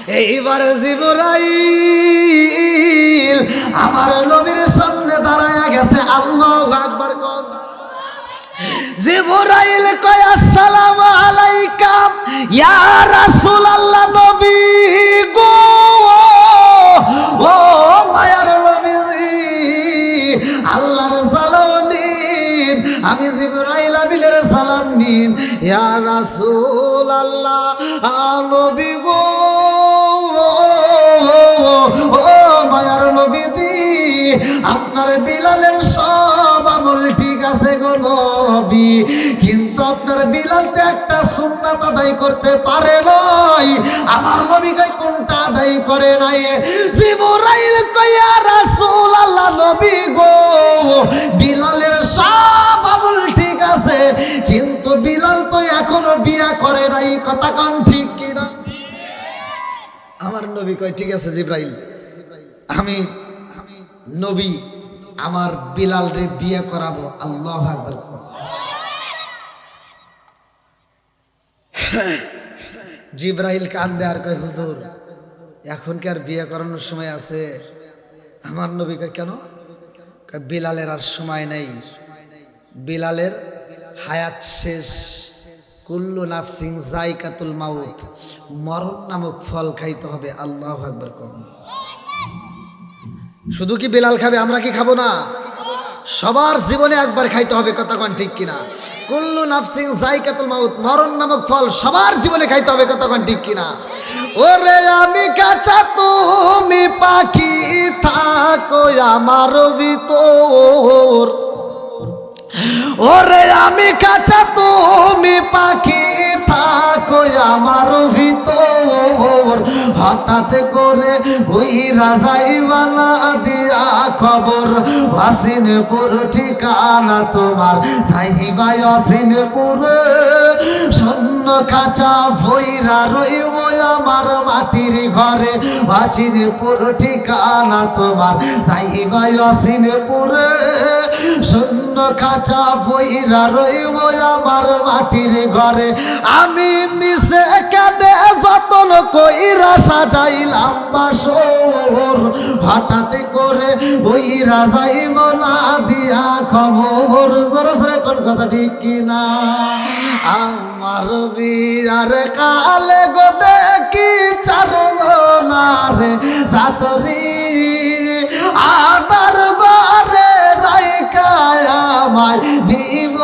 এইবার জিবরাইল আমার নবীর সামনে দাঁড়ায়া গেছে। আল্লাহু আকবার। জিবরাইল কয় আসসালামু আলাইকা ইয়া রাসূলুল্লাহ, নবী গো, ও মায়ার নবীজি, আল্লাহর সালাম নিন। আমি জিবরাইল আমিনের সালাম নিন। ইয়া রাসূলুল্লাহ, নবী গো, ও মায়ার নবীজি, আপনার বিলালের সব আমল ঠিক আছে গো নবী, কিন্তু আপনার বিলাল তো একটা সুন্নাত আদায় করতে পারে নাই। আমার নবী কয় কোনটা আদায় করে নাই? জিবরাইল কয় ইয়া রাসূলুল্লাহ, নবী গো, বিলালের সব আমল ঠিক আছে, কিন্তু বিলাল তো এখনো বিয়ে করে নাই। কথা কোন ঠিক কিনা? আমার নবী কয় ঠিক আছে জিবরাইল, আমি নবী আমার বিলাল রে বিয়ে করাবো। আল্লাহু আকবার। জিবরাইল কান্দে আর কয় হুজুর, এখন কি আর বিয়ে করানোর সময় আছে? আমার নবী কয় কেন? বিলালের আর সময় নাই, বিলালের হায়াত শেষ। কুল্লু নাফসিন যায়কাতুল মাউত, মরণ নামক ফল খাইতে হবে। আল্লাহু আকবার। শুধু কি বিলাল খাবে, আমরা কি খাবো না? সবার জীবনে একবার খাইতে হবে। কথা কোন ঠিক কিনা? কুল্লু নাফসিন যায়কাতুল মাউত, মরণ নামক ফল সবার জীবনে খাইতে হবে। কথা কোন ঠিক কিনা? ওরে আমি কাঁচা তুমি পাখি, থাকো আমার ভিতর। ওরে আমি কাঁচা তুমি পাখি, থাকো আমার ভিতর। হঠাৎ করে ওই রাজাইওয়ালা দিয়া খবর, ওয়াসিনপুর ঠিকানা তোমার, সাহিবাই ওয়াসিনপুরে। শূন্য খাঁচা ফইরা রইব আমার মাটির ঘরে, ওয়াসিনপুর ঠিকানা তোমার, সাহিবাই ওয়াসিনপুরে। শূন্য খাঁচা ফইরা রইব আমার মাটির ঘরে। আমি মিশে কেনে যতন কইরা সাজাইলাম বাসর, হঠাৎ করে ওই রাজাই বলা দিয়া খবর। জোরে জোরে কোন কথা ঠিক কিনা? আমার বিয়ার কালে গো দেখি চারজনারে সাতরি, আদার ঘরে রাইকায় আমায় দিব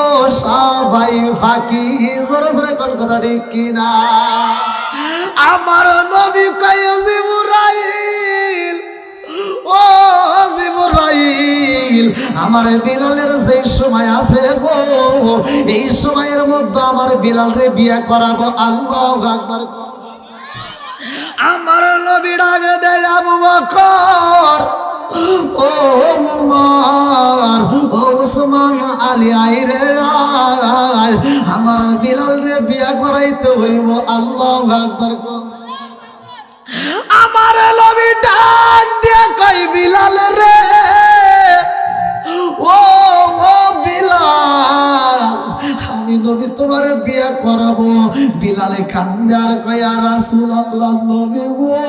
সবাই ফাঁকি। জোরে জোরে কোন কথা ঠিক কিনা? আমার নবী কয় জিবরাইল, ও জিবরাইল, আমার বিলালের যে সময় আছে গো, এই সময়ের মধ্যে আমার বিলাল রে বিয়ে করাবো। আল্লাহু আকবার। আমার নবী ডাক দেয় আবু বকর, ও উমর, ও উসমান, আলী, আইরে আয়, আমার বিলাল রে বিয়া করাইতে হইব। আল্লাহু আকবার। আমার নবী ডাক দিয়ে কই বিলাল রে, ও ও বিলাল, আমি নবী তোমার বিয়া করাবো। বিলালে কান্দে আর কয় ইয়া রাসূলুল্লাহ, নবী গো,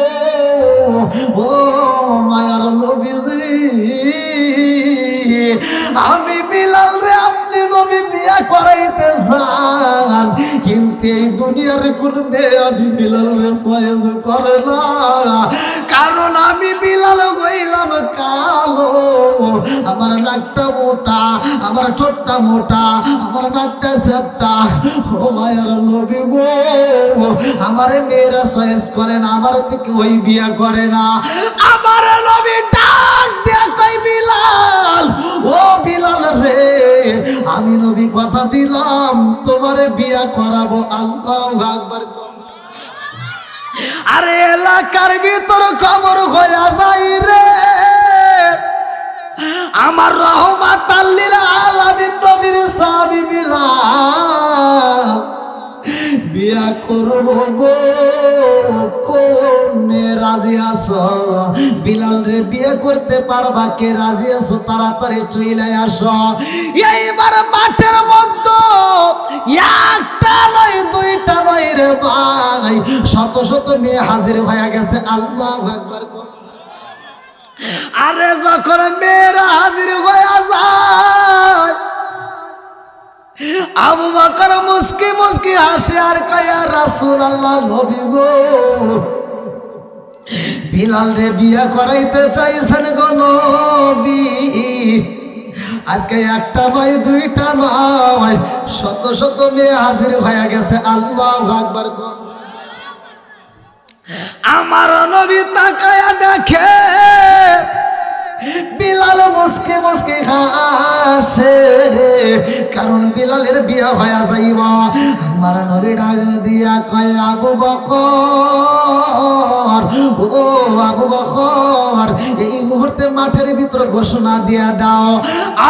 ও মায়ার নবীজি, আমি বিলাল রে আপনি নবী বিয়া করাইতে চান, কিন্তু এই দুনিয়ার কোন মেয়ে আমি বিলাল রে সয়েজ করে না। কারণ আমি বিলাল হইলাম কালো, আমার নাকটা মোটা, আমার ঠোঁটটা মোটা, আমার নাকটা চ্যাপ্টা। ও মায়ার নবী গো, আমারে মেয়েরা সয়েজ করে না, আমার থেকে ওই বিয়া করে না। আমার নবী ডাক দিয়া কই বিলাল, ও বিলাল রে, আমি নবী কথা দিলাম তোমারে বিয়া করাবো। আল্লাহু আকবার। আরে এলাকার ভিতর খবর হইয়া যাই রে, আমার রহমাতাল লিল আলামিন নবীর সাহাবী বিলাল বিয়া করব গো কোন রাজি আছো? বিলাল রে বিয়ে করতে পারবা? কে রাজি আছো? তাড়াতাড়ি চলে আসো। এইবার মাঠের মধ্যে একটা নয় দুইটা নয় রে ভাই, শত শত মেয়ে হাজির হয়ে গেছে। আল্লাহু আকবার। আরে যখন মেয়েরা হাজির হয়ে যায়, আবু বকর মুস্কি মুস্কি হাসে আর কয়, ইয়া রাসূলুল্লাহ, নবী গো, বিলাল রে বিয়ে করাইতে চাইছেন গো নবী। আজকে একটা নয় দুইটা নয়, শত শত মেয়ে হাজির হয়ে গেছে। আল্লাহু আকবার। আমার নবী তাকায়া দেখে বিলাল মুস্কি মুস্কি হাসে, কারণ বিলালের বিয়ে হয়ে যাইব। আমার নবী ডাক দিয়া কয়, আবু বকর, ও আবু বকর, এই মুহূর্তে মাঠের ভিতরে ঘোষণা দিয়া দাও,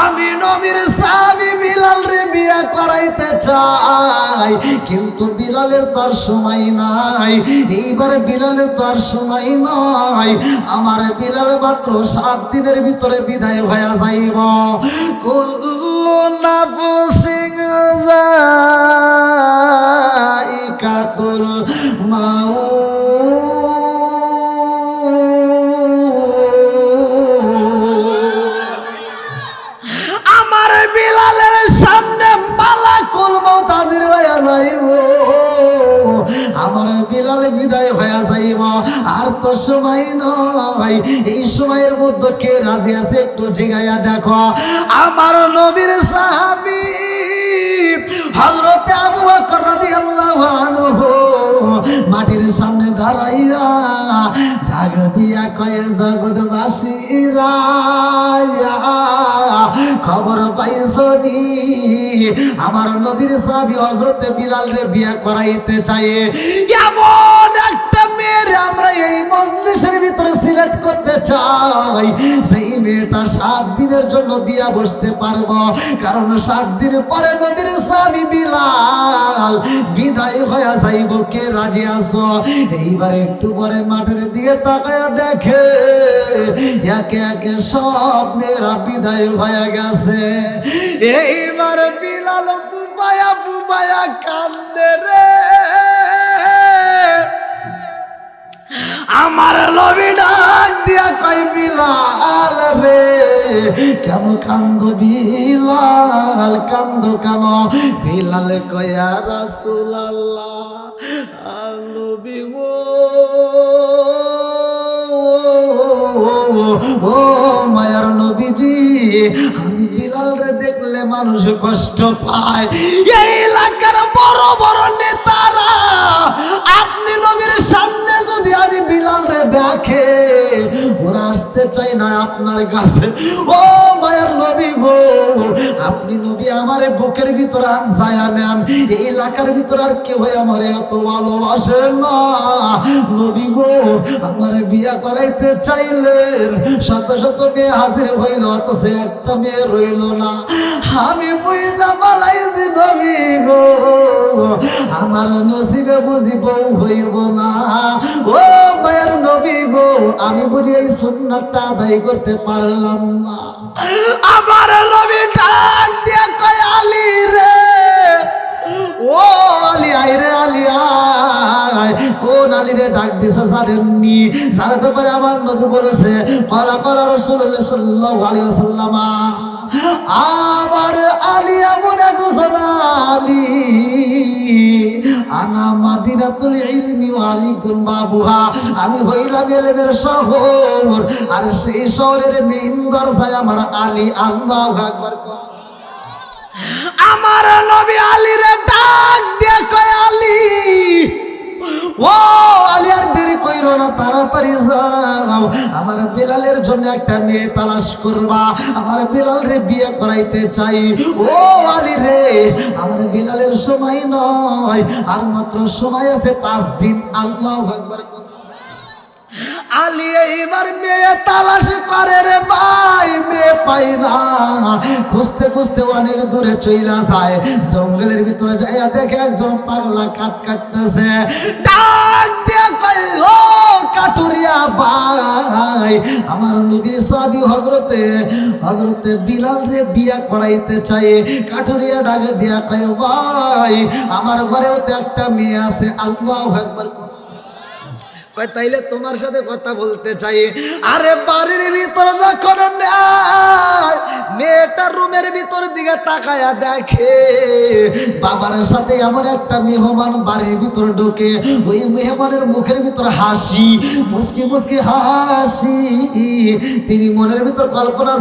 আমি নবীর সাহাবী বিলাল রে বিয়ে করাইতে চাই। কিন্তু বিলালের তো আর সময় নাই, এইবার বিলালের তো আর সময় নাই। আমার বিলাল মাত্র 7 দিনের ভিতরে বিদায় হয়ে যাইব। কুল্লু নাফসিন যায়িকাতুল মাউত। আমার বিলালের সামনে মালাকুল মউত হাজির হয়ে যাইব। আমার বিলাল বিদায় হয়ে যাইব, আর তো সময় নয়। এই সময়ের মধ্যে কে রাজি আছে একটু জিগাইয়া দেখো। আমার নবীর সাহাবী হযরত আবু বকর রাদিয়াল্লাহু আনহু মাটির সামনে দাঁড়াইয়া ডাক দিয়া কয়, জগৎবাসীরা খবর পাইছনি, আমার নবীর সাহাবী হযরত বিলাল রে বিয়ে করাইতে চাই। এমন একটা মেয়ের আমরা এই মজলিসের ভিতরে সিলেক্ট করতে চাই, সেই মেয়েটা 7 দিনের জন্য বিয়া বসতে পারবো। কারণ 7 দিন পরে নবীর সাহাবী বিলাল বিদায় হয়ে যাইব। কে রাজি আছো? এইবার একটু পরে মাঠের দিকে তাকায়া দেখে একে একে সব মেয়েরা বিদায় হয়ে গেছে। এইবার বিলাল বুবায়া বুবায়া কান্দে রে। আমার নবী ডাক দিয়া কয়, বিলাল রে, কেন কান্দো বিলাল, কান্দো কেন? বিলাল কয়, ইয়া রাসূলুল্লাহ, নবী গো, ও মায়ার নবীজি, আমি বিলাল রে দেখলে মানুষ কষ্ট পায়। এই এলাকার বড় বড় নেতারা আপনি নবীর সামনে যদি আমি বিলাল রে দেখে, ওরা আসতে চাই না আপনার কাছে। ও মায়ার নবী গো, আপনি নবী আমারে বুকের ভিতরে আনসায়া নেন। এই এলাকার ভিতরে আর কেউ আমারে এত ভালোবাসে না। নবী গো, আমারে বিয়া করাইতে চাইলেন, শত শত মেয়ে হাজির হইল, অথচ একটা মেয়ে রইল না। আমি বুঝা পালাইছি নবী গো, আমার নসিবে বুঝি বউ হইব না। ও মায়ের নবী গো, আমি বুঝি এই সুন্নাতটা আদায় করতে পারলাম না। আমার নবী ডাক দিয়া কয়, আলী রে, ও আলী আয় রে, আলী আয়। কোন আলী রে ডাক দিছে জানেননি? যার ব্যাপারে আমার নবী বলেছে, ক্বালা ক্বালা রাসূলুল্লাহ সাল্লাল্লাহু আলাইহি ওয়াসাল্লাম, আমার আলী এমন একজন আলী, আনা মাদিনাতুল ইলমি ওয়া আলিকুম বাবুহা, আমি হইলাম ইলমের শহর, আর সেই শহরের মেইন দরজায় আমার আলী। আল্লাহু আকবার। আমার নবী আলী রে ডাক দিয়ে কয়, আলী, ও আলী, আর দেরি কইরো না, তাড়াতাড়ি যাও, আমার বিলালের জন্য একটা মেয়ে তালাশ করবা, আমার বিলাল রে বিয়ে করাইতে চাই। ও আলী রে, আমার বিলালের সময় নয়, আর মাত্র সময় আছে 5 দিন। আল্লাহু আকবার। আলী এইবার মেয়ে তালাশ করে রে ভাই, মেয়ে পাই না। খুঁজতে খুঁজতে অনেক দূরে চইলা যায়, জঙ্গলের ভিতরে যাইয়া দেখে একজন পাগলা কাট কাটতেছে। ডাক দিয়া কয়, ও কাটুরিয়া, ভাই আমার নবীর সাহাবী হযরতে বিলাল রে বিয়া করাইতে চাই। কাঠুরিয়া ডাকে দিয়া কয় ভাই আমার ঘরেও তো একটা মেয়ে আছে। আল্লাহু আকবার। কয় তাইলে তোমার সাথে কথা বলতে চাই। আরে বাড়ির ভিতর যখন মেয়েটা রুমের ভিতর দিকে তাকায়া দেখে বাবার সাথে এমন একটা মেহমান বাড়ির ভিতর ঢোকে। ওই মেহমানের মুখের ভিতর হাসি, মুস্কি মুস্কি হাসি। তিনি মনের ভিতর কল্পনা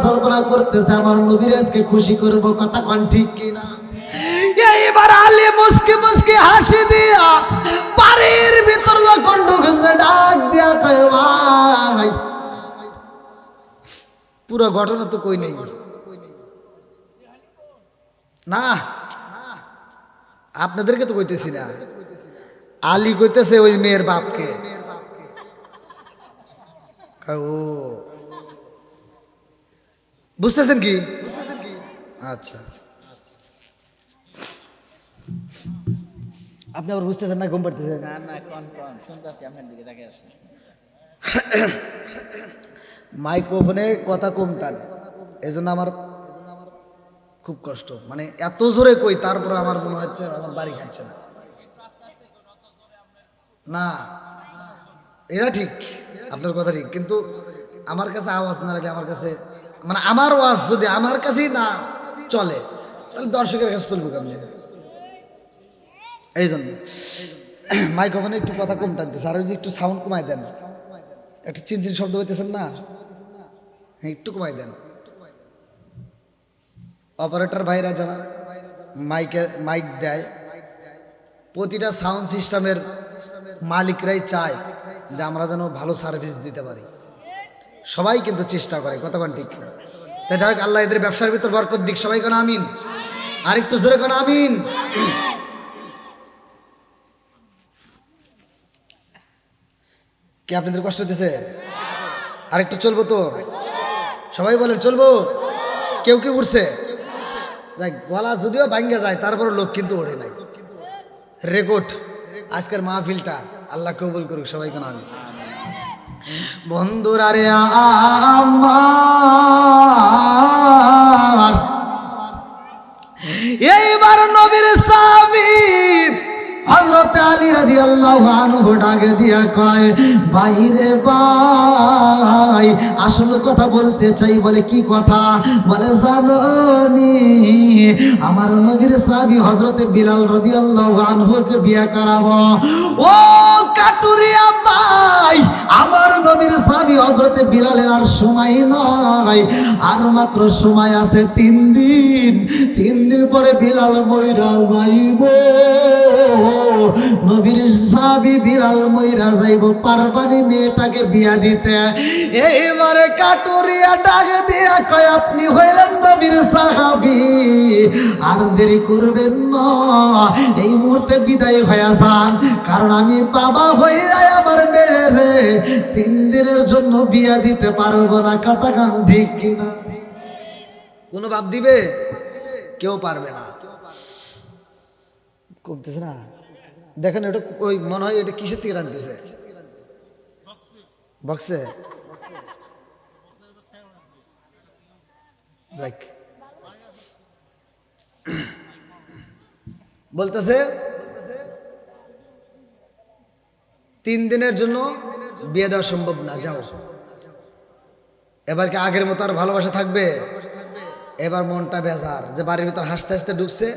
করতেছে আমার নবীর আজকে খুশি করবো। কথা কোন ঠিক কিনা? এইবার আলী মুস্কি মুস্কি হাসি দিয়া বাড়ির ভিতর যখন ঢুকেছে ডাক দিয়া কয় ভাই পুরো ঘটনা তো কই নেই না, আপনাদেরকে তো কইতেছি না, আলী কইতেছে ওই মেয়ের বাপকে। ও বুঝতেছেন কি? আচ্ছা আপনি আবার বুঝতেছেন না? ঘুম পাড়তেছেন? না না কোন শুনতেছি আপনার দিকে তাকিয়ে আছে। মাইক্রোফোনে কথা কম টানে, এই জন্য আমার খুব কষ্ট। মানে এত জোরে কই তারপর আমার মনে হচ্ছে আমার বাড়ি খাচ্ছে না। না এটা ঠিক, আপনার কথা ঠিক, কিন্তু আমার কাছে আওয়াজ না লাগে, আমার কাছে মানে আমার আওয়াজ যদি আমার কাছেই না চলে তাহলে দর্শকের কাছে চলবে কেমন? এই জন্য মাইক্রোফোনে একটু কথা কম টানতেছে। আর ওই যে একটু সাউন্ড কমাই দেন, একটা চিনচিন শব্দ হইতেছেন না, হ্যাঁ একটু কমাই দেন। অপারেটর ভাইরা যারা মাইক দেয়, প্রতিটা সাউন্ড সিস্টেমের মালিকরাই চায় যে আমরা যেন ভালো সার্ভিস দিতে পারি। সবাই কিন্তু চেষ্টা করে, কথা বলেন ঠিক না? তাই যাই হোক, আল্লাহ এদের ব্যবসার ভিতর বরকত দিক। সবাই কোন আমিন, আর একটু জোরে কোন আমিন। কি আপনাদের কষ্ট হতেছে? আর একটু চলবো তো? সবাই বলেন চলবো। কেউ কেউ উঠছে, যাই গলা যদিও ভাঙ্গা যায় তারপর লোক কিন্তু ওঠে নাই। রেকর্ড আজকের মাহফিলটা আল্লাহ কবুল করুক। সবাই কেন আমি বন্ধুরা রে আমার এইবার নবীর সাহাবী হযরত আলী রাদিয়াল্লাহু আনহু ডাকে দিয়া কয় বাইরে ভাই আসল কথা বলতে চাই। বলে কি কথা? বলে জানোনি আমার নবীর সাহাবী হযরত বিলাল রাদিয়াল্লাহু আনহুকে বিয়ে করাবো। ও কাটুরিয়া ভাই আমার নবীর সাহাবী হযরত বিলালের আর সময় নাই, আর মাত্র সময় আছে 3 দিন। 3 দিন পরে বিলাল মইরা যাইব। নবীর সাহাবী বিলাল মইরা যাইব, পারবানি মেয়েটাকে বিয়া দিতে। এইবারে কাটুরিয়া ডাকে দিয়া কয় আপনি হইলেন নবীর সাহাবী, আর দেরি করবেন না, এই মুহূর্তে বিদায় হয়ে যান, কারণ আমি বাবা হইয়া আমার মেয়েরে 3 দিনের জন্য বিয়া দিতে পারবো না। কথা কান ঠিক কিনা? কোন বাপ দিবে? কেউ পারবে না। করতেছে না দেখেন, এটা ওই মনে হয় এটা কিসের থেকে টানতেছে? বক্সে। বলতেছে 3 দিনের জন্য বিয়ে দেওয়া সম্ভব না, যাও। এবার কি আগের মতো আর ভালোবাসা থাকবে? এবার মনটা বেজার, যে বাড়ির ভিতর হাসতে হাসতে ঢুকছে।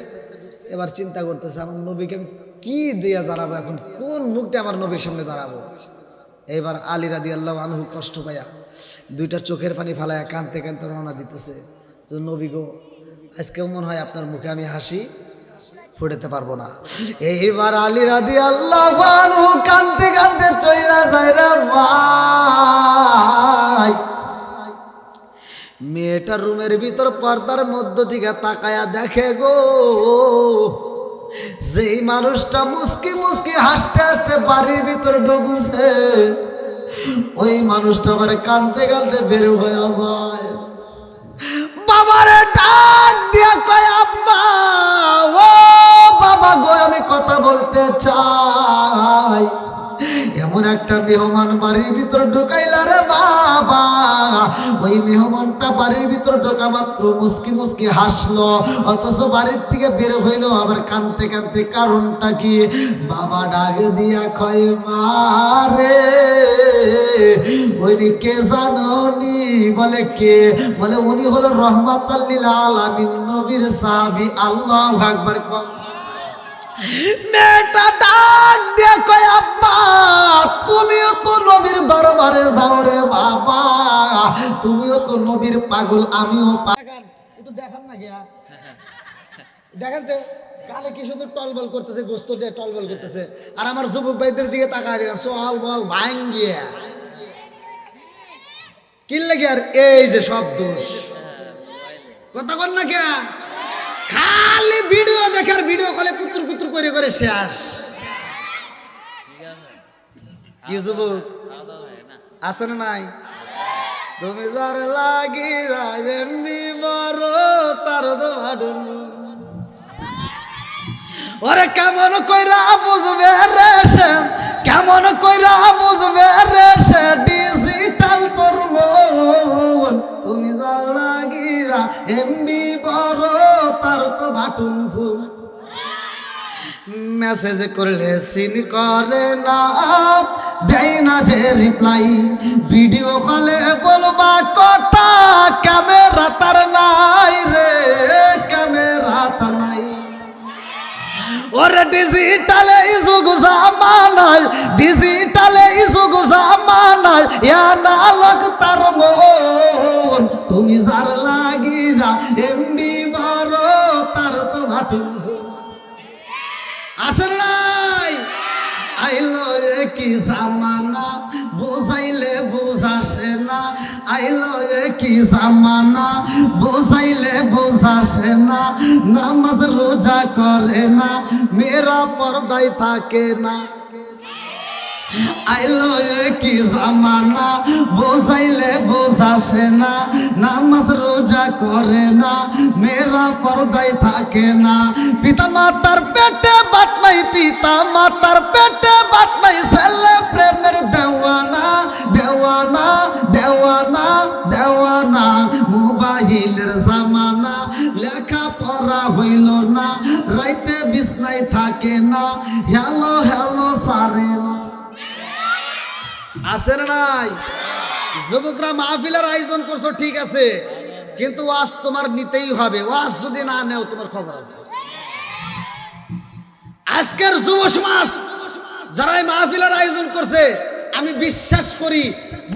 এবার চিন্তা করতেছে আমার নবীকে আমি কি দিয়া জানাবো, এখন কোন মুখটা আমার নবীর সামনে দাঁড়াবো। এবার আলী রাদিয়াল্লাহু আনহু কষ্ট পাইয়া 2টা চোখের পানি ফালাইয়া কাঁদতে কাঁদতে রওনা দিতেছে। তো নবী গো, আজকেও মনে হয় আপনার মুখে আমি হাসি ফুটাতে পারবো না। এইবার আলী রাদিয়াল্লাহু আনহু কাঁদতে কাঁদতে চইলা যায় রে ভাই। মেয়েটার রুমের ভিতর পর্দার মধ্য থেকে তাকায়া দেখে গো, যেই মানুষটা মুস্কি মুস্কি হাসতে হাসতে বাড়ির ভিতর ঢুকছে, ওই মানুষটা আবার কাঁদতে কাঁদতে বের হয়ে যায়। বাবারে ডাক দিয়া কয় আব্বা, ও বাবা গো, আমি কথা বলতে চাই। এমন একটা মেহমান বাড়ির ভিতর ঢুকাইলা রে বাবা, ওই মেহমানটা বাড়ির ভিতর ঢোকা মাত্র মুস্কি মুস্কি হাসলো, অথচ বাড়ির থেকে বের হইলো আবার কাঁদতে কাঁদতে। কারণটা কি? বাবা ডাক দিয়া কয় মারে, ওইনি কে জানোনি? বলে কে? বলে উনি হলো রহমাতাল লিল আলামিন, নবীর সাহাবী। আল্লাহু আকবার। মেয়েটা ডাক দিয়ে কয় আব্বা, তুমিও তো নবীর দরবারে যাও রে বাবা, তুমিও তো নবীর পাগল, আমিও পাগল। একটু দেখান না গিয়া, দেখেন তো কালে কি সুন্দর টলবল করতেছে, গোস্ত দিয়ে টলবল করতেছে, আর আমার যুবক ভাইদের দিকে তাকায় সোহাল বল ভাঙ্গিয়া কিনলে কি? আর এই যে সব দোষ, কথা বল না কে? খালি ভিডিও দেখার, ভিডিও কলে কুতুর কুতুর করে করে শেষ। কি যুবক আছে না নাই? তুমি যার লাগি এমনি বড় তার দোয়াডুন, ওরে কেমন কইরা বুঝবে রে সে, কেমন কইরা বুঝবে রে সে ডিজিটাল তোর মন। তুমি যার লাগিরা এমবি বড় তার তো বাটুন ফুল, মেসেজ করলে সিন করে না, দেয় না যে রিপ্লাই, ভিডিও কলে বলবা কথা, ক্যামেরা তার নাই রে, ক্যামেরা তার নাই। ওরে ডিজিটালে যুগ জামানায়, ডিজিটালে যুগ জামানায় অ্যানালগ তার মন। তুমি যার লাগিরা এমবি বড় তার তো বাটুন আসেন নাই। আইলো কি জামানা, বুঝাইলে বুঝাসে না, আইলো কি জামানা, বুঝাইলে বুঝাসে না, নামাজ রোজা করে না, মেয়েরা পর্দায় থাকে না। আইলো কি জামানা, বুঝাইলে বুঝাসে না, নামাজ রোজা করে না, মেয়েরা পর্দায় থাকে না। পিতা মাতার পেটে বাত নাই, পিতা মাতার পেটে বাত নাই, ছেলে প্রেমের দেওয়ানা, দেওয়ানা, দেওয়ানা, দেওয়ানা। মোবাইলের জামানা, লেখা পড়া হইল না, রাইতে বিছনায় থাকে না, হ্যালো হ্যালো সারে না। আছে না নাই? যুবকরা মাহফিলের আয়োজন করছো ঠিক আছে, কিন্তু ওয়াজ তোমার নিতেই হবে, ওয়াজ যদি না নেও তোমার খবর আছে। আজকের যুব সমাজ যারা মাহফিলের আয়োজন করছে, আমি বিশ্বাস করি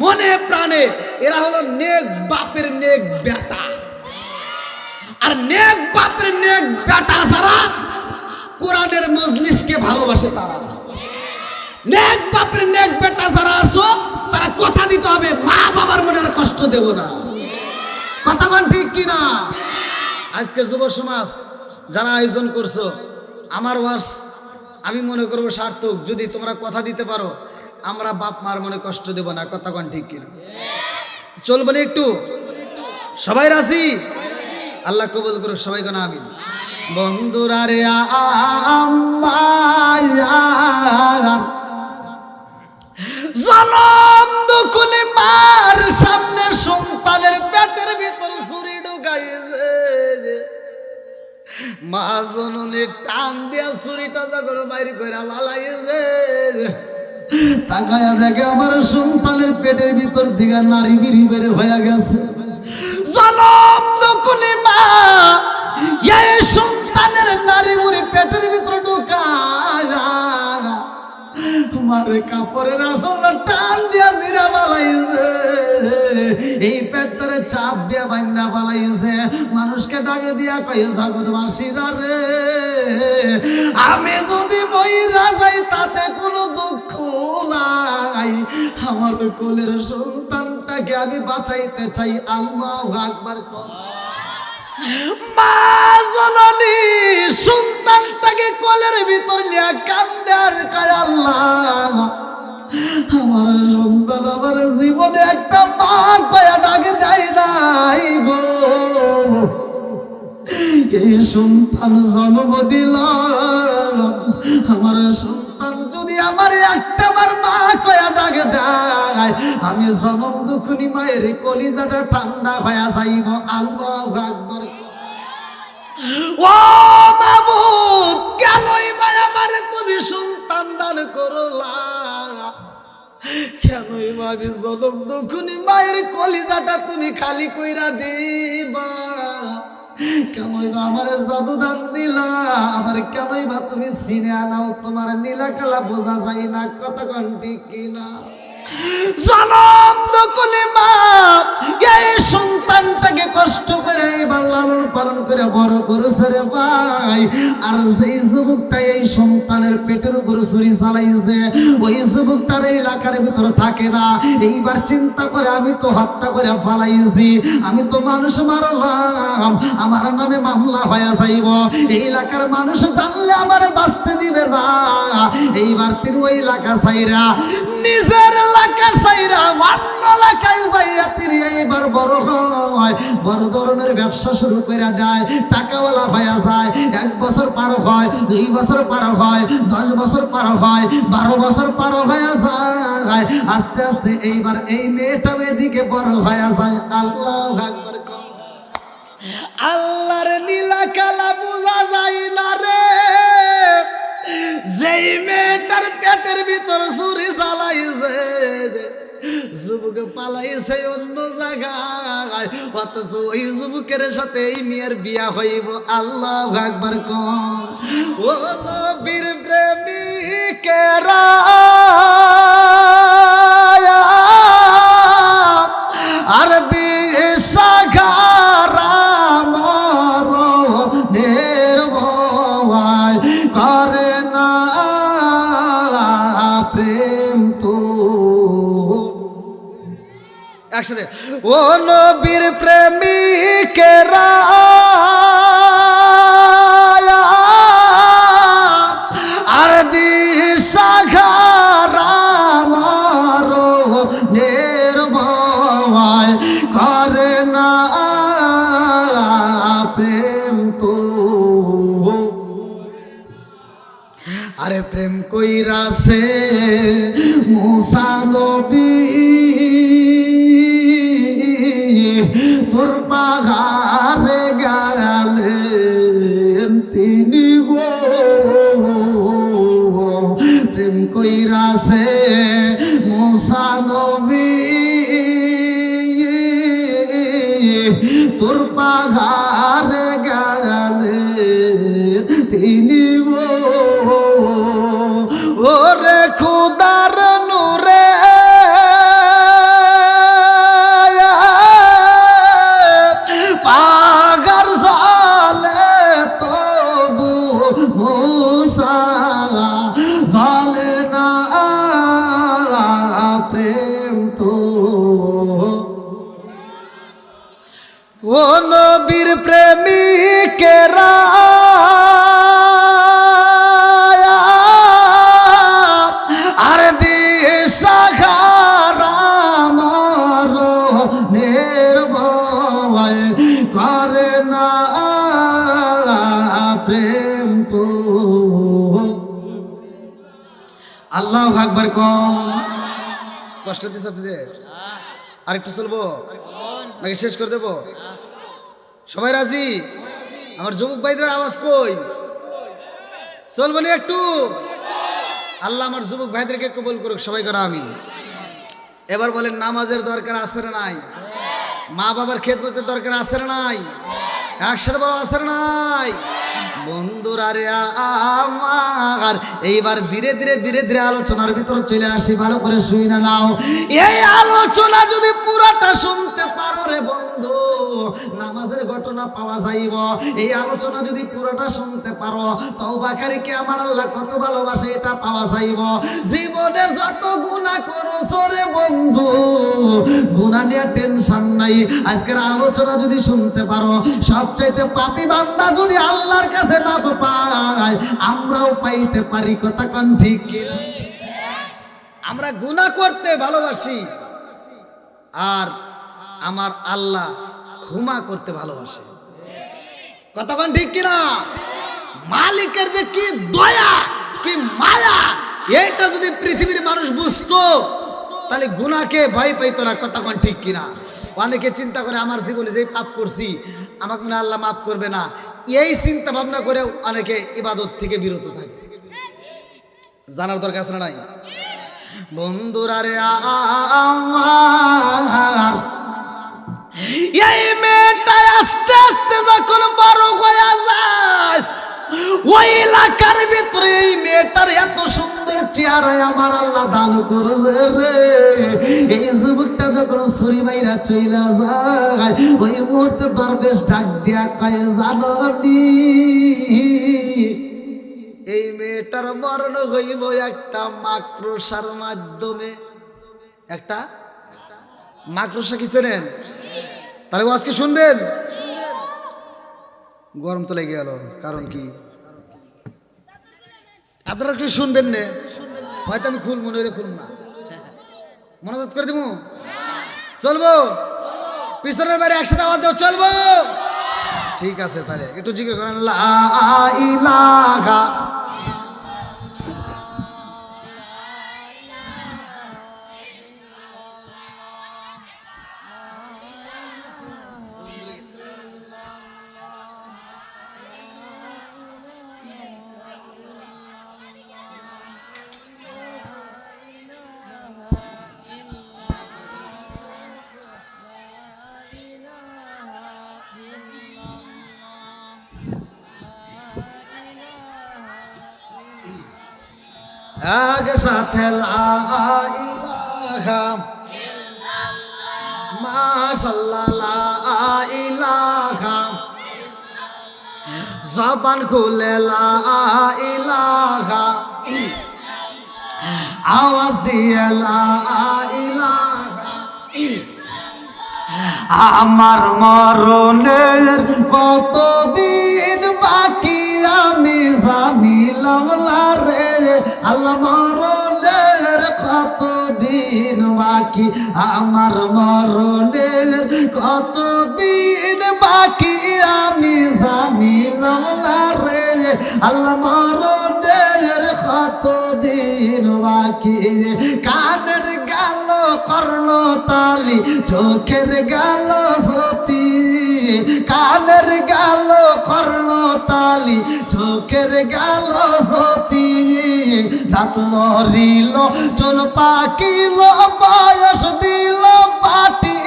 মনে প্রাণে এরা হলো নেক বাপের নেক বেটা, আর নেক বাপের নেক বেটা যারা কোরআনের মজলিসকে ভালোবাসে, তারা নেক বাপের নেক বেটা যারা আছো, তারা কথা দিতে হবে মা বাবার মনে আর কষ্ট দেব না। কথা বল ঠিক কিনা? আজকে যুব সমাজ যারা আয়োজন করছো, আমার ওয়াজ আমি মনে করব সার্থক যদি তোমরা কথা দিতে পারো, আমরা বাপ মার মনে কষ্ট দেব না। কথা বল ঠিক কিনা? চলবে না একটু? সবাই রাজি? আল্লাহ কবুল করুক, সবাই কোন আমিন। বন্ধুরা রে আমার জনম দুকুলি মার সামনে সন্তানের পেটের ভিতর ছুরি ঢুকাইছে, মা জননী টান দিয়া ছুরিটা যখন বাইরে কইরা বালাইছে, তাকায়া দেখে আমার সন্তানের পেটের ভিতর দিকে নারী বিড়ি বের হয়ে গেছে। জনম দুকুলি মা এই সন্তানের নারী বুড়ি পেটের ভিতর ঢুকায়া মারে কাপড়ের আসলটা টান দিয়া জিরা বালাইছে, এই পেটটারে চাপ দিয়া বান্ধা বালাইছে। মানুষকে ডাকে দিয়া কয়ে জগৎবাসীরা রে, আমি যদি মইরা যাই তাতে কোনো দুঃখ নাই, আমার কোলের সন্তানটাকে আমি বাঁচাইতে চাই। আল্লাহু আকবার। মা জননী সন্তানটাকে কোলের ভিতর নিয়ে কান্দে আর কয় আল্লাহ, আমার সন্তান আমার জীবনে একটা মা কয়া ডাকে দেয় নাই গো, এই সন্তান জন্ম দিল, আমার সন্তান যদি আমার একটা আমার মা কয়া ডাক দেয়, আমি জনম দুঃখনি মায়ের কলিজাটা ঠান্ডা হয়ে যাইব। আল্লাহু আকবার। ও মাবুদ, কেনই ভাই আমারে তুমি সন্তান দান করলা? কেনই ভাবি জনম দুঃখনি মায়ের কলিজাটা তুমি খালি কইরা দিবা? কেনই বা আমারে জাদু দান দিলা? আমার কেনই বা তুমি চিনে আনাও? তোমার নীলা কালা বোঝা যায় না, কতক্ষণ ঠিক কিনা? জনম দুঃখনি মা এই সন্তানটাকে কষ্ট করে এবার লালন পালন করে বড় করেছে রে ভাই। আর যেই যুবকটা এই সন্তানের পেটের উপর ছুরি চালাইছে, ওই যুবকটার এই এলাকার ভিতরে থাকে না। এইবার চিন্তা করে আমি তো হত্যা করে ফালাইছি, আমি তো মানুষ মারলাম, আমার নামে মামলা হয়ে যাইব, এই এলাকার মানুষ জানলে আমার বাঁচতে দিবে না। এইবার তিনি ওই এলাকা ছাইরা, নিজের এলাকা ছাইরা অন্য এলাকায় যাইয়া তিনি এইবার বড় হয়, বড় ধরনের ব্যবসা শুরু করে দেয়, টাকাওয়ালা হয়ে যায়। 1 বছর পার হয়, 2 বছর পার হয়, 10 বছর পার হয়, 12 বছর পার হয়ে যায়। আস্তে আস্তে এইবার এই মেয়েটাও এদিকে বড় হয়ে যায়। আল্লাহু আকবার। আল্লাহর নীলা কালা বোঝা যায় না রে। যেই মেয়েটার পেটের ভিতর ছুরি চালাইছে, যুবক পালাইছে অন্য জায়গায়, অথচ ওই যুবকের সাথে এই মেয়ের বিয়া হইব। আল্লাহু আকবার কোন। ও নবীর প্রেমিকেরা আর দিশা ঘারা মরণের ভয় করে না প্রেম তো। একসাথে, ও নবীর প্রেমিকেরা আর দিশা ঘারা মরণের ভয় করে না প্রেম তো। আরে প্রেম কইরাছে মুসা নবী, তোর পাহাড়ে গেলেন তিনি গো। প্রেম কইরাছে মুসা নবী, তোর পাহাড়ে গেলেন তিনি গো। ওরে খুদার নূরে পাগার জালে তবু মুসা জালে না প্রেম তো। ও নবীর প্রেমিকেরা আর দিশা ঘারা মরণের ভয় করে না প্রেম তো। আল্লাহু আকবার কোন। কষ্ট দিস আপনাদের? আরেকটু চলবো নাকি শেষ করে দেবো? সবাই রাজি? আমার যুবক ভাইদের আওয়াজ কই? চলবো না একটু? আল্লাহ আমার যুবক ভাইদেরকে কবুল করুক, সবাই করে আমিন। এবার বলেন, নামাজের দরকার আছে না নাই? মা বাবার খেদমতের দরকার আছে না নাই? একসাথে বলো, আছে না নাই? বন্ধুরা রে আমার, এইবার ধীরে ধীরে ধীরে ধীরে আলোচনার ভিতরে চলে আসি, ভালো করে শুই না নাও। এই আলোচনা যদি পুরাটা শুনতে পারো রে বন্ধু, নামাজের ঘটনা পাওয়া যাইব। এই আলোচনা যদি পুরোটা শুনতে পারো, তওবাকারীকে আমার আল্লাহ কত ভালোবাসে এটা পাওয়া যাইব। জীবনে যত গুনাহ করছো রে বন্ধু, গুনাহ নিয়ে টেনশন নাই। আজকের আলোচনা যদি শুনতে পারো, সবচাইতে পাপী বান্দা যদি আল্লাহর কাছে মাপ পায়, আমরাও পাইতে পারি। কথা কোন ঠিক কিনা? আমরা গুনাহ করতে ভালোবাসি, আর আমার আল্লাহ ক্ষমা করতে ভালোবাসে। কতক্ষণ ঠিক কিনা? মালিকের যে কি দয়া, কি মায়া, এইটা যদি পৃথিবীর মানুষ বুঝতো তাহলে গুনাহকে ভয় পাইতো না। কথা কোন ঠিক কিনা? অনেকে চিন্তা করে আমার জীবনে যে পাপ করছি আমাকে মনে হয় আল্লাহ মাফ করবে না, এই চিন্তা ভাবনা করে অনেকে ইবাদত থেকে বিরত থাকে। জানার দরকার আছে না নাই? বন্ধুরা রে আমার, এই মেয়েটা আস্তে আস্তে যখন বড় হয়ে যায়, ওই এলাকার ভিতরে এই মেয়েটার এত সুন্দর চেহারায় আমার আল্লাহ দান করেছে রে। এই যুবকটা যখন ছুরি মাইরা চইলা যায়, ওই মুহূর্তে দরবেশ ডাক দিয়া কয়, জাননি এই মেয়েটার মরণ হইব একটা মাকড়সার মাধ্যমে। একটা মাকড়সা কি চেনেন? তাহলে আজকে শুনবেন। গরম তো লেগে গেল, কারণ কি আপনারা কি শুনবেন না? হয়তো আমি খুল মনে হইলে খুলুন না, মনোযোগ করে দিব। চলবো পিছনের বাড়ি একসাথে আওয়াজ দেব, চলবো? ঠিক আছে, তাহলে একটু জিজ্ঞেস করেন, লা ইলাহা এক সাথে লা ইলাহা মাশাআল্লাহ লা ইলাহা, জবান খুলে লা ইলাহা, আওয়াজ দিয়ে লা ইলাহা। আমার মরণের কতদিন বাকি আমি জানিলাম না রে, আল্লাহ মরণের কতদিন বাকি, আমার মরণের কতদিন বাকি আমি জানিলাম না রে, আল্লাহ মরণের কতদিন বাকি। কানের গেল কর্ণতালি, চোখের গেল সতী, কানের গেল কর্ণতালি, চোখের গেল সতী, দাঁত লড়িল চুল পাকিল বয়স দিল পাটি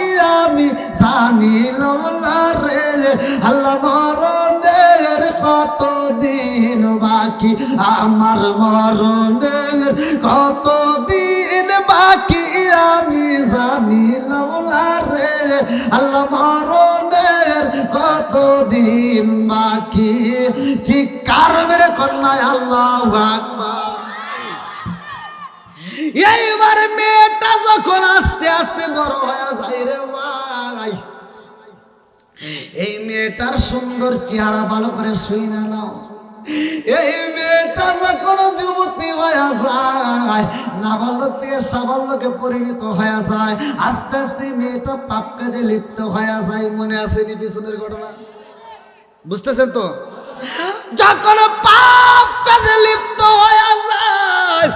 আমি জানিলাম না রে, আল্লাহ মরণের কতদিন বাকি, আমার মরণের কতদিন বাকি আমি জানিলাম না রে, আল্লাহ মরণের কতদিন বাকি। চিৎকার মেরে কন্যায় আল্লাহু আকবার। এইবার মেয়েটা যখন আস্তে আস্তে বড় হয়ে যায় রে ভাই, এই মেয়েটার সুন্দর চেহারা ভালো করে শুই না নাও। এই মেয়েটা যখন যুবতী হয়ে যায়, নাবালক থেকে সাবালকে পরিণত হয়ে যায়, আস্তে আস্তে মেয়েটা পাপ কাজে লিপ্ত হয়ে যায়। মনে আসেনি পিছনের ঘটনা? বুঝতেছেন তো? যখন পাপ কাজে লিপ্ত হয়ে যায়,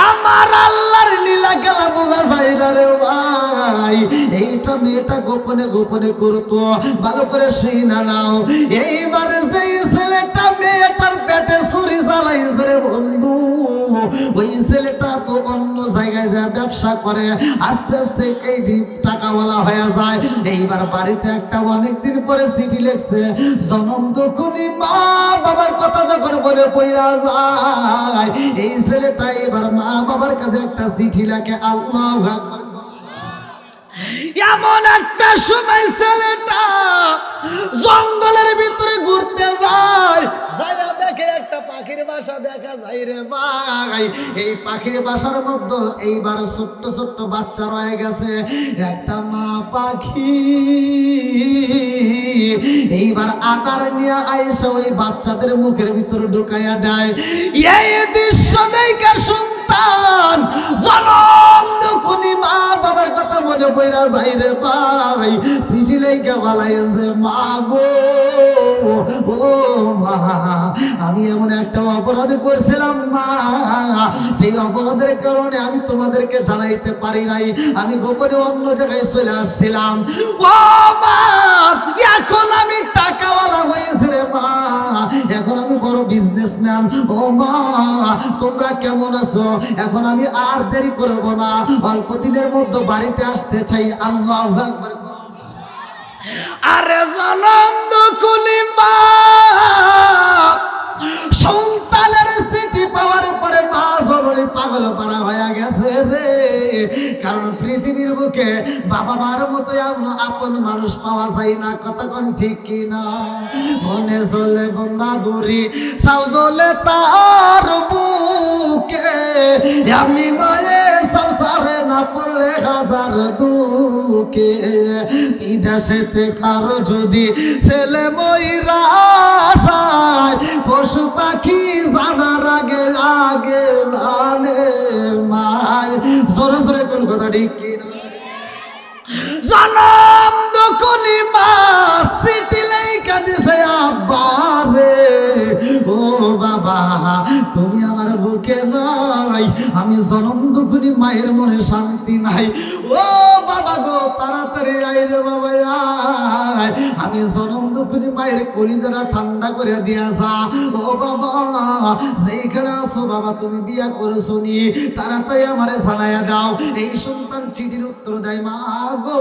আমার আল্লাহর লীলা খেলা বোঝা যায় না রে ভাই। এইটা মেয়েটা গোপনে গোপনে করতো, ভালো করে শুই না নাও। এইবারে যেই ছেলেটা মেয়েটার পেটে ছুরি চালাইছে রে বন্ধু, ওই ছেলেটা তো অন্য জায়গায় যায় ব্যবসা করে, আস্তে আস্তে এই টাকাওয়ালা হয়ে যায়। এইবার বাড়িতে একটা অনেকদিন পরে চিঠি লিখছে, জনম দুঃখী মা বাবার কথা যখন বলে পইরা যায়, এই ছেলেটা এবার মা বাবার কাছে একটা চিঠি লেখে। আল্লাহু আকবার। এমন একটা সময় ছেলেটা জঙ্গলের ভিতরে ঘুরতে যায়, যাইয়া দেখে একটা পাখির বাসা দেখা যায় রে ভাই। এই পাখির বাসার মধ্যে এইবার ছোট্ট ছোট্ট বাচ্চা রয়ে গেছে, একটা মা পাখি এইবার আকার নিয়ে আইসা ওই বাচ্চাদের মুখের ভিতরে ঢুকাইয়া দেয়। এই দৃশ্য দেখে সন্তান জনম দুঃখী মা বাবার কথা মনে পড়া যায় রে ভাই। চিঠি লেখা বালাইছে, মা গো ও মা, আমি এমন একটা অপরাধ করছিলাম মা, যে অপরাধের কারণে আমি তোমাদেরকে জানাইতে পারি নাই, আমি গোপনে অন্য জায়গায় চলে আসছিলাম। ও মা, এখন আমি টাকাওয়ালা হয়েছি রে মা, এখন আমি বড় বিজনেসম্যান। ও মা, তোমরা কেমন আছো? এখন আমি আর দেরি করব না, অল্প দিনের মধ্যে বাড়িতে আসতে চাই। আল্লাহু আকবার। আরে জনম দুকুলি মা, সন্তানের সিটি পাওয়ার পরে মা জননী পাগল পারা হয়ে গেছে রে। কারণ পৃথিবীর বুকে বাবা মার মতো এমন আপন মানুষ পাওয়া যায় না। কতক্ষণ ঠিক কিনা? মনে চলে বন্দাদুরি সাউজলে তার বুকে, এমনি মায়ে সংসারে না পড়লে হাজার দুঃখে। বিদেশেতে কারো যদি ছেলে মইরা যায়, পশু পাখি জানার আগে আগে জানে মায়। জোরে জোরে কোন কথা ঠিক কিনা? জনম দুকুলি মা সিটি লেখা দিছে আব্বারে। ও বাবা, তুমি আমার বুকে নাই, আমি জনম দুকুলি মায়ের মনে শান্তি নাই। ও বাবা গো, তাড়াতাড়ি আয় রে বাবা আয়, আমি জনম দুকুলি মায়ের কলিজাটা ঠান্ডা করে দিয়াছা। ও বাবা, যেইখানে আছো বাবা, তুমি বিয়া করেছো নি, তাড়াতাড়ি আমারে জানাইয়া দাও। এই সন্তান চিঠির উত্তর দেয়, মা গো,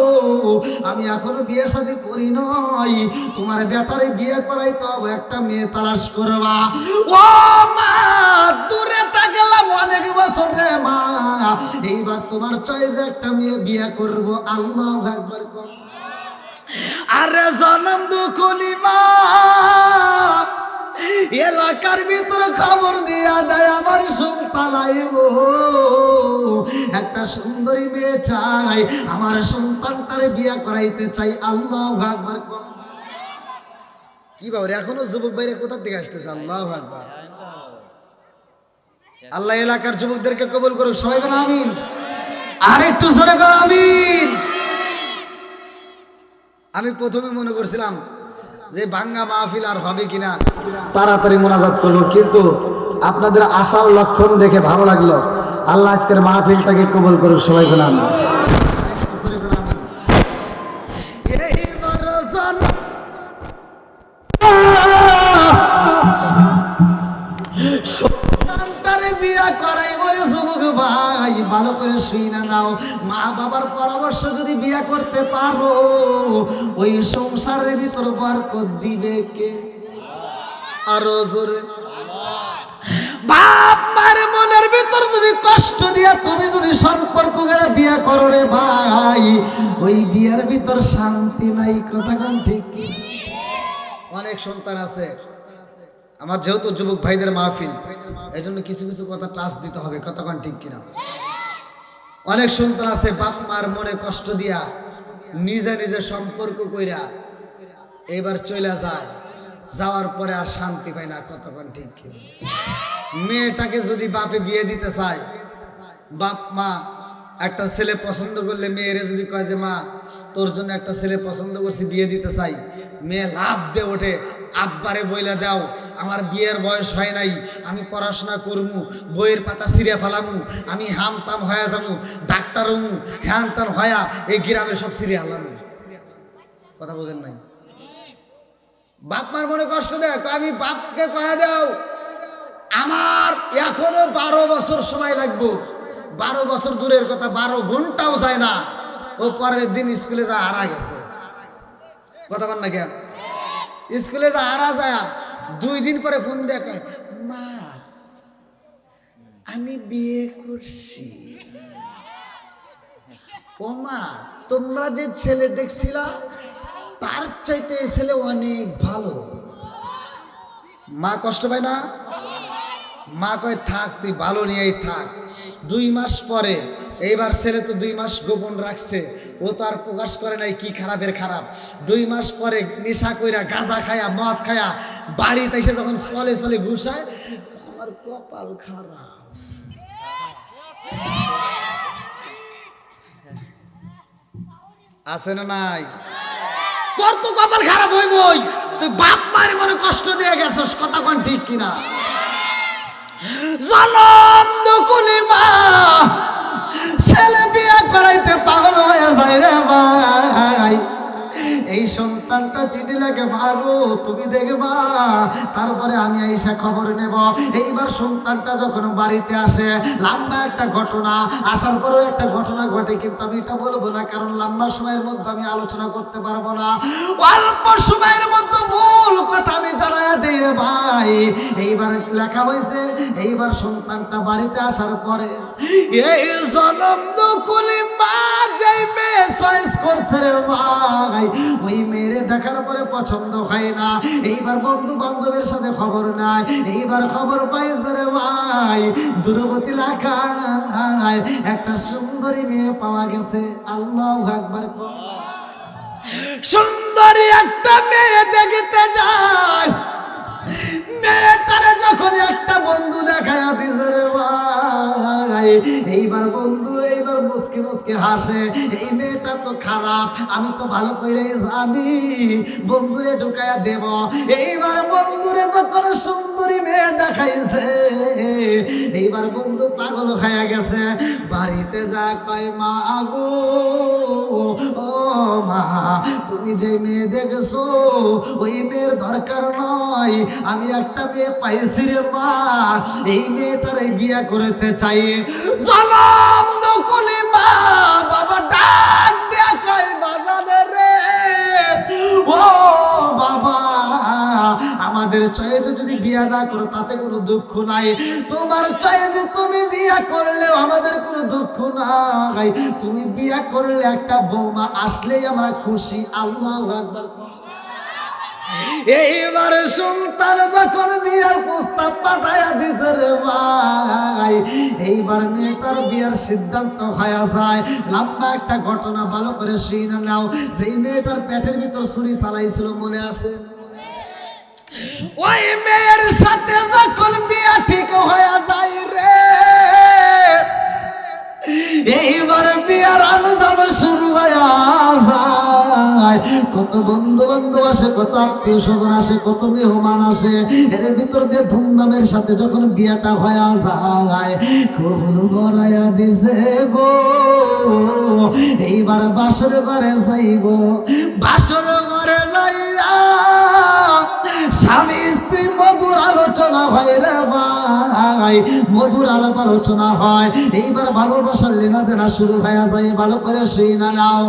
আমি এখনো বিয়ে শাদী করি নাই, তোমার বেটারে বিয়ে করাইতে হবে, একটা মেয়ে তালাশ করবা। ও মা, দূরে থাকলাম অনেক বছর রে মা, এইবার তোমার চয়েসে একটা মেয়ে বিয়ে করব। আল্লাহু আকবার। আরে জনম দুকুলি মা এলাকার ভিতরে খবর দিয়া দেয়, আমার সন্তান আইব, একটা সুন্দরী মেয়ে চাই, আমার সন্তানটারে বিয়ে করাইতে চাই। আল্লাহু আকবার। কি বাবা, এখনো যুবক বাইরে কোথা থেকে আসতেছে? আল্লাহু আকবার। আল্লাহ এলাকার যুবকদেরকে কবুল করুক। সবাই বলো আমিন। আর একটু জোরে করো আমিন। আমি প্রথমে মনে করছিলাম যে ভাঙ্গা মাহফিল আর হবে কিনা, তাড়াতাড়ি মোনাজাত করবো, কিন্তু আপনাদের আশার লক্ষণ দেখে ভালো লাগলো। আল্লাহ আজকের মাহফিলটাকে কবুল করুক। সবাই বলো আমিন। বিয়া করাই বলে যুবক ভাই, ভালো করে শুই না নাও, মা বাবার পরামর্শ যদি বিয়া করতে পারো, ওই সংসারের ভিতর বরকত দিবে কে? আরো জোরে। বাপ মার মনের ভিতর যদি কষ্ট দিয়া তুমি যদি সম্পর্ক করে বিয়া করো রে ভাই, ওই বিয়ার ভিতর শান্তি নাই। কথা কোন ঠিক কি? অনেক সন্তান আছে আমার, যেহেতু যুবক ভাইদের মাহফিল, এই জন্য কিছু কিছু কথা টাচ দিতে হবে। কতক্ষণ ঠিক কিনা? অনেক সন্তান আছে বাপ মার মনে কষ্ট দিয়া নিজে নিজে সম্পর্ক কইরা এবার চলে যায়, যাওয়ার পরে আর শান্তি পায় না। কতক্ষণ ঠিক কিনা? মেয়েটাকে যদি বাপে বিয়ে দিতে চায়, বাপ মা একটা ছেলে পছন্দ করলে মেয়েরে যদি কয় যে মা তোর জন্য একটা ছেলে পছন্দ করছি, বিয়ে দিতে চাই, মেয়ে লাভ দিয়ে ওঠে, আব্বারে বইলা দাও আমার বিয়ের বয়স হয় নাই, আমি পড়াশোনা করমু, বইয়ের পাতা ছিঁড়ে ফেলামু, আমি হাম তাম হয়ে যামু, ডাক্তার হমু, হ্যান তান হয়া এই গ্রামে সব ছিঁড়ে হালামু। কথা বোঝেন নাই? বাপ মার মনে কষ্ট দেয়, আমি বাপকে কয়া দাও আমার এখনো 12 বছর সময় লাগবে। 12 বছর দূরের কথা, 12 ঘন্টাও যায় না, ও পরের দিন স্কুলে যা হারা গেছে। কথা বল না কে? স্কুলে যা হারা যায়, 2 দিন পরে ফোন দিয়ে কয় মা আমি বিয়ে করছি। ও মা, তোমরা যে ছেলে দেখছিলা তার চাইতে এই ছেলে অনেক ভালো। মা কষ্ট পায় না? মা কয় থাক, তুই ভালো নিয়েই থাক। 2 মাস পরে, এইবার ছেলে তো 2 মাস গোপন রাখছে, ও তো আর প্রকাশ করে নাই কি খারাপের খারাপ। 2 মাস পরে নেশা কইরা গাঁজা খায়া মদ খায়া বাড়িতে এসে যখন চলে চলে ঘুষায়, আমার কপাল খারাপ। আছে না নাই? তোর তো কপাল খারাপ হইবই, তুই বাপ মায়ের মনে কষ্ট দিয়ে গেছিস, কথা কোন ঠিক কিনা? জনম দুকুলি মা ছেলে বিয়ে করাইতে পাগল হয়ে যায় রে ভাই। এই সন্তানটা চিঠি লাগে মাগো তুমি দেখবা, তারপরে আমি আইসা খবর নেব। এইবার সন্তানটা যখন বাড়িতে আসে, লম্বা একটা ঘটনা, আসার পরেও একটা ঘটনা ঘটে, কিন্তু আমি এটা বলবো না, কারণ লম্বা সময়ের মধ্যে আমি আলোচনা করতে পারবো না। অল্প সময়ের মধ্যে মূল কথা আমি জানাই দিই রে ভাই। এইবার লেখা হয়েছে, এইবার সন্তানটা বাড়িতে আসার পরে এই জনম দুকুলি মা যেই মেয়ে চয়েস করছে রে ভাই, ওই মেয়েরে দেখার পরে পছন্দ হয় না। এইবার বন্ধু বান্ধবের সাথে খবর নাই, এইবার খবর পাইছে রে ভাই দূরবর্তী এলাকায় একটা সুন্দরী মেয়ে পাওয়া গেছে। আল্লাহু আকবার। সুন্দরী একটা মেয়ে দেখতে যায়, মেয়েটারে যখন একটা বন্ধু দেখায়া দিছে রে ভাই, এইবার বন্ধু এইবার মুসকে মুসকে হাসে। এই মেয়েটা তো খারাপ, আমি তো ভালো করে জানি, বন্ধুরে ঢুকায়া দেব। এইবার বন্ধুরে যখন সুন্দরী মেয়ে দেখাইছে, এইবার বন্ধু পাগল হয়ে গেছে। বাড়িতে যা কয় মা গো, ও মা তুমি যে মেয়ে দেখছো ওই মেয়ের দরকার নয়, আমি একটা মেয়ে পাইছি রে মা, এই মেয়েটারে বিয়া করতে চাই। জনম দুকুলি মা বাবা ডাক দেয়া কয় বাজারে রে, ও বাবা আমাদের চয়েসে যদি বিয়া না করো তাতে কোনো দুঃখ নাই, তোমার চয়েসে তুমি বিয়া করলেও আমাদের কোনো দুঃখ নাই, তুমি বিয়া করলে একটা বৌমা আসলেই আমরা খুশি। আল্লাহু আকবার। এইবার সন্তান যখন বিয়ার প্রস্তাব পাঠাইয়া দিছে রে ভাই, এইবার মেয়েটার বিয়ার সিদ্ধান্ত হয়ে যায়। লম্বা একটা ঘটনা ভালো করে শুনে নাও। যেই মেয়েটার পেটের ভিতর ছুরি চালাইছিল মনে আছে? ওই মেয়ের সাথে যখন বিয়া ঠিক হয়ে যায় রে, এইবার বিয়ার আনন্দ শুরু হয়ে যায়। কত বন্ধু বান্ধব আসে, কত আত্মীয় স্বজন আসে, কত মেহমান আসে, এর ভিতর দিয়ে ধুমধামের সাথে যখন বিয়াটা হয়ে যায়, কবুল ভরাইয়া দিছে গো। এইবার বাসর ঘরে যাইব, বাসর ঘরে যাইয়া স্বামী স্ত্রী মধুর আলোচনা হয় রে ভাই, মধুর আলাপ আলোচনা হয়। এইবার ভালোবাসার লেনা দেনা শুরু হয়ে যায়। ভালো করে সেই না নাও,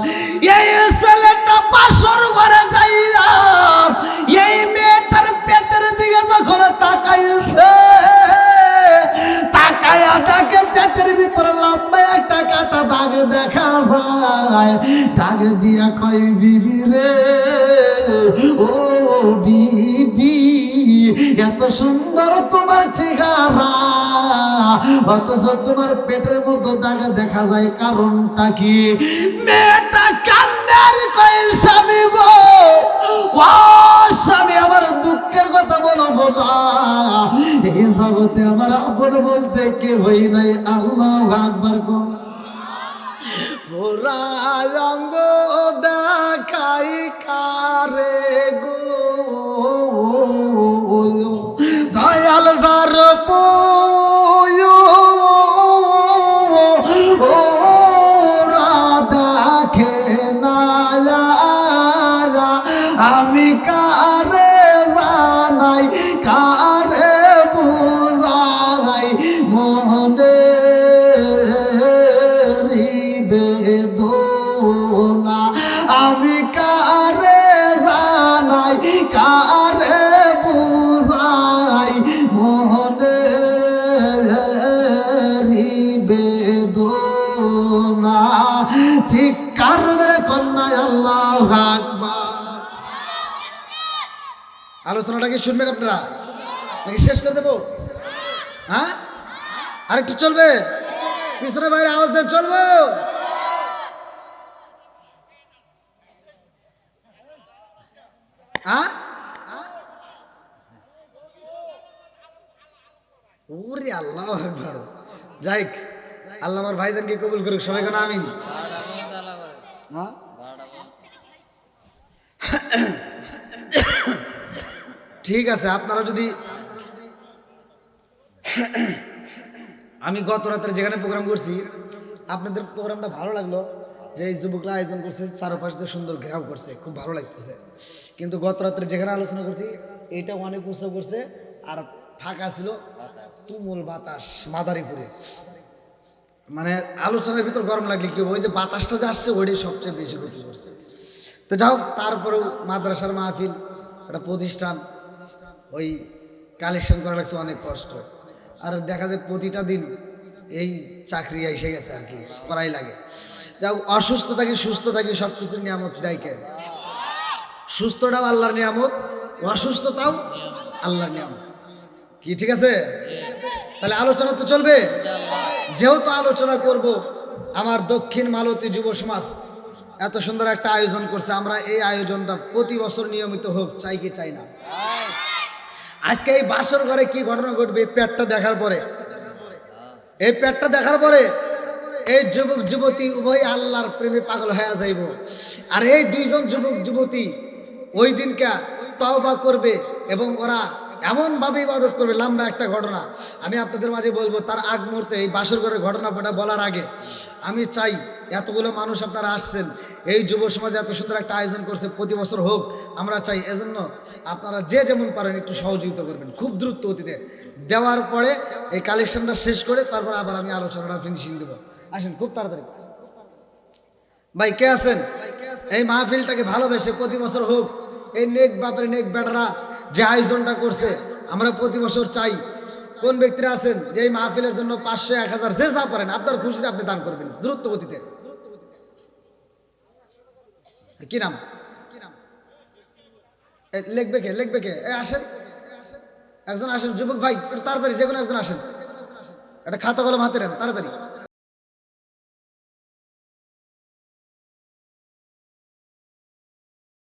এই ছেলেটা বাসর ঘরে যাইয়া এই মেয়েটার পেটের দিকে যখন তাকাইছে, তাকায়া তাকে পেটের ভিতরে লম্বা একটা কাটা দাগ দেখা যায়। দাগ দিয়া কয় বিবি রে, ও বিবি এত সুন্দর তোমার চেহারা, অথচ তোমার পেটের মতো দাগ দেখা যায়, কারণটা কি? মেয়েটা কান্নার কয় স্বামী গো, ও স্বামী আমার দুঃখের কথা বলবো না, এই জগতে আমার আপন বলতে কে হই নাই। আল্লাহু আকবার। পুরা অঙ্গ দেখাই কারে গো, দয়াল যার ওরা দেখে না, আমি কারে জানাই কারে বুঝাই, মনে বেদনা আমি কারে জানাই কারে বুঝাই, মনে বেদনা। ঠিক কারণের কন্যায় আল্লাহু আকবার। আলোচনাটা কি শুনবেন আপনারা নাকি শেষ করে দেবো? হ্যাঁ আরেকটু চলবে? পিছনে বাইরে আওয়াজ দেন, চলবো? হ্যাঁ ওরে আল্লাহু আকবার। যাই আল্লাহ আমার ভাইজানকে কবুল করুক, সবাই কোন আমিন। ঠিক আছে, আপনারা যদি আমি গত রাত্রে যেখানে প্রোগ্রাম করছি আপনাদের প্রোগ্রামটা ভালো লাগলো, যে এই যুবকরা আয়োজন করছে, চারপাশ দিয়ে সুন্দর ঘেরাও করছে, খুব ভালো লাগতেছে। কিন্তু গত রাত্রে যেখানে আলোচনা করছি এটা অনেক উৎসব করছে, আর ফাঁকা ছিল, তুমুল বাতাস মাদারীপুরে। মানে আলোচনার ভিতর গরম লাগলে কি ওই যে বাতাসটা যে আসছে ওইটাই সবচেয়ে বেশি ক্ষতি করছে। তো যাই হোক, তারপরেও মাদ্রাসার মাহফিল একটা প্রতিষ্ঠান, ওই কালেকশন করা লাগছে অনেক কষ্ট। আর দেখা যায় প্রতিটা দিন এই চাকরি এসে গেছে আর কি, করাই লাগে। যাও, অসুস্থ থাকি সুস্থ থাকি সব কিছুর নিয়ামত দেয় কে? সুস্থটাও আল্লাহর নিয়ামত, অসুস্থতাও আল্লাহর নিয়ামত। কি ঠিক আছে? তাহলে আলোচনা তো চলবে। যেহেতু আলোচনা করব, আমার দক্ষিণ মালতী যুব সমাজ এত সুন্দর একটা আয়োজন করছে, আমরা এই আয়োজনটা প্রতি বছর নিয়মিত হোক, চাই কি চাই না? আজকে এই বাসর ঘরে কি ঘটনা ঘটবে এই পেটটা দেখার পরে, এই পেটটা দেখার পরে এই যুবক যুবতী উভয় আল্লাহর প্রেমে পাগল হয়ে যাইব। আর এই দুইজন যুবক যুবতী ওই দিনকে তওবা করবে এবং ওরা এমনভাবে ইবাদত করবে। লম্বা একটা ঘটনা আমি আপনাদের মাঝে বলবো, তার আগ মুহূর্তে এই বাসর ঘরের ঘটনাটা বলার আগে আমি চাই, এতগুলো মানুষ আপনারা আসছেন, এই যুব সমাজে এত সুন্দর একটা আয়োজন করছে, প্রতি বছর হোক আমরা চাই। এজন্য আপনারা যে যেমন পারেন একটু সহযোগিতা করবেন, খুব দ্রুত গতিতে দেওয়ার পরে এই কালেকশনটা শেষ করে তারপর আবার আমি আলোচনাটা ফিনিশিং দেবো। আসেন খুব তাড়াতাড়ি। ভাই কে আছেন? এই মাহফিলটাকে ভালোবেসে প্রতি বছর হোক, এই নেক বাপরে নেক বেটারা যে আয়োজনটা করছে আমরা প্রতি বছর চাই। কোন ব্যক্তিরা আছেন যে এই মাহফিলের জন্য 500, 1000 যে যা পারেন আপনার খুশিতে আপনি দান করবেন দ্রুত গতিতে? কি নাম? লিখবে কে? লিখবে কে? আসেন একজন, আসেন যুবক ভাই, একটু তাড়াতাড়ি যে কোনো একজন আসেন, একটা খাতা কলম হাতে নেন তাড়াতাড়ি।